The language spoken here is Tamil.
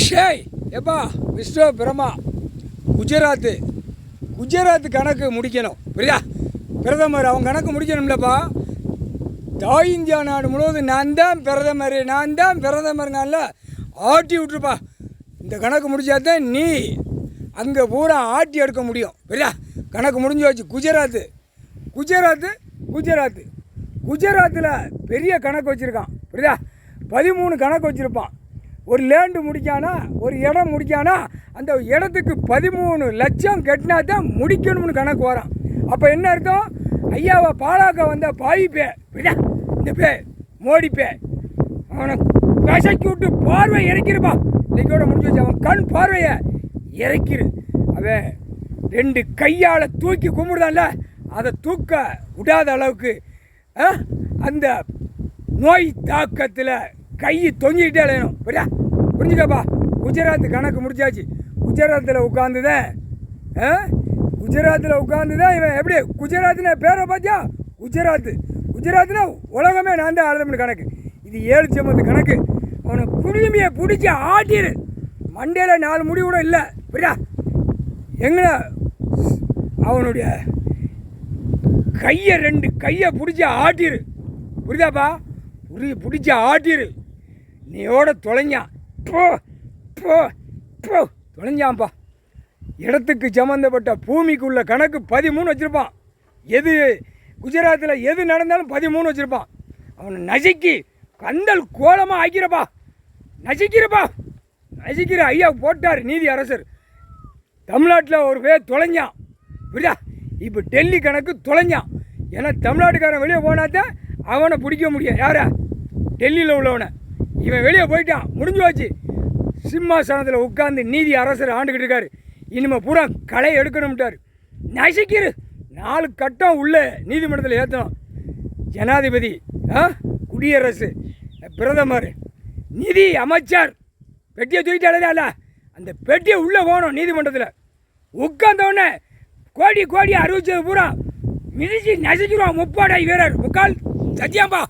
ஷேய் எப்பா விஸ்வ பிரமா குஜராத் கணக்கு முடிக்கணும். புரியுதா? பிரதமர் அவன் கணக்கு முடிக்கணும்லப்பா. தாய் இந்தியா நாடு முழுவதும் நான் தான் பிரதமருங்கல்ல ஆட்டி விட்டுருப்பா. இந்த கணக்கு முடிச்சாதான் நீ அங்கே பூரா ஆட்டி எடுக்க முடியும். புரியுதா? கணக்கு முடிஞ்சு வச்சு குஜராத்தில் பெரிய கணக்கு வச்சுருக்கான். புரியுதா? 13 கணக்கு வச்சுருப்பான். ஒரு லேண்டு முடிக்கானா, ஒரு இடம் முடிக்கானா, அந்த இடத்துக்கு 13 லட்சம் கட்டினா தான் முடிக்கணும்னு கணக்கு வரான். அப்போ என்ன அர்த்தம்? ஐயாவை பாலாக்க வந்த பாயிப்பே, புரியுதா? இந்த மோடி அவனை கசக்கி விட்டு பார்வை இறக்கிருப்பா. இன்னைக்கோட முடிஞ்சு வச்சு அவன் கண் பார்வையை இறக்கிரு. அவன் 2 கையால் தூக்கி கும்பிடுதான்ல, அதை தூக்க விடாத அளவுக்கு அந்த நோய் தாக்கத்தில் கை தொங்கிக்கிட்டே அலையணும். புரியா? புரிஞ்சுக்கப்பா. குஜராத் கணக்கு முடிச்சாச்சு. குஜராத்தில் உட்காந்துதான் இவன் எப்படி குஜராத்னா பேரை பார்த்தியா? குஜராத்னா உலகமே நான் தான் ஆளுதம்னு கணக்கு. இது 7 சமத்து கணக்கு. அவனை குடுமையை பிடிச்சி ஆட்டிரு. மண்டையில் 4 முடி கூட இல்லை. புரியா? எங்கே அவனுடைய கையை 2 கையை பிடிச்சி ஆட்டிரு. புரியுதாப்பா? பிடிச்சி ஆட்டிரு. நீயோட தொலைஞ்சான் தொலைஞ்சான்ப்பா. இடத்துக்கு சம்மந்தப்பட்ட பூமிக்குள்ள கணக்கு 13 வச்சுருப்பான். எது குஜராத்தில் எது நடந்தாலும் 13 வச்சுருப்பான். அவனை நசுக்கி கந்தல் கோலமாக ஆக்கிறப்பா. நசிக்கிற ஐயா போட்டார் நீதி அரசர். தமிழ்நாட்டில் ஒரு பேர் தொலைஞ்சான். புரியுதா? இப்போ டெல்லி கணக்கு தொலைஞ்சான். ஏன்னா தமிழ்நாட்டுக்காரன் வெளியே போனாதான் அவனை பிடிக்க முடியும். யாரா? டெல்லியில் உள்ளவனை. இவன் வெளியே போயிட்டான். முடிஞ்சு வச்சு சிம்மாசனத்தில் உட்காந்து நீதி அரசர் ஆண்டுக்கிட்டு இருக்காரு. இனிமேல் பூரா களை எடுக்கணும்ட்டார். நசிக்கிறு 4 கட்டம் உள்ள நீதிமன்றத்தில் ஏற்றணும். ஜனாதிபதி, குடியரசு, பிரதமர், நிதி அமைச்சர் பெட்டியை தூக்கிட்டாலே அந்த பெட்டியை உள்ளே போகணும். நீதிமன்றத்தில் உட்கார்ந்தவுடனே கோடி அறிவிச்சது பூரா மிதிச்சு நசிக்கிறோம். முப்பாடை வீரர் முக்கால் சத்தியாம்பா.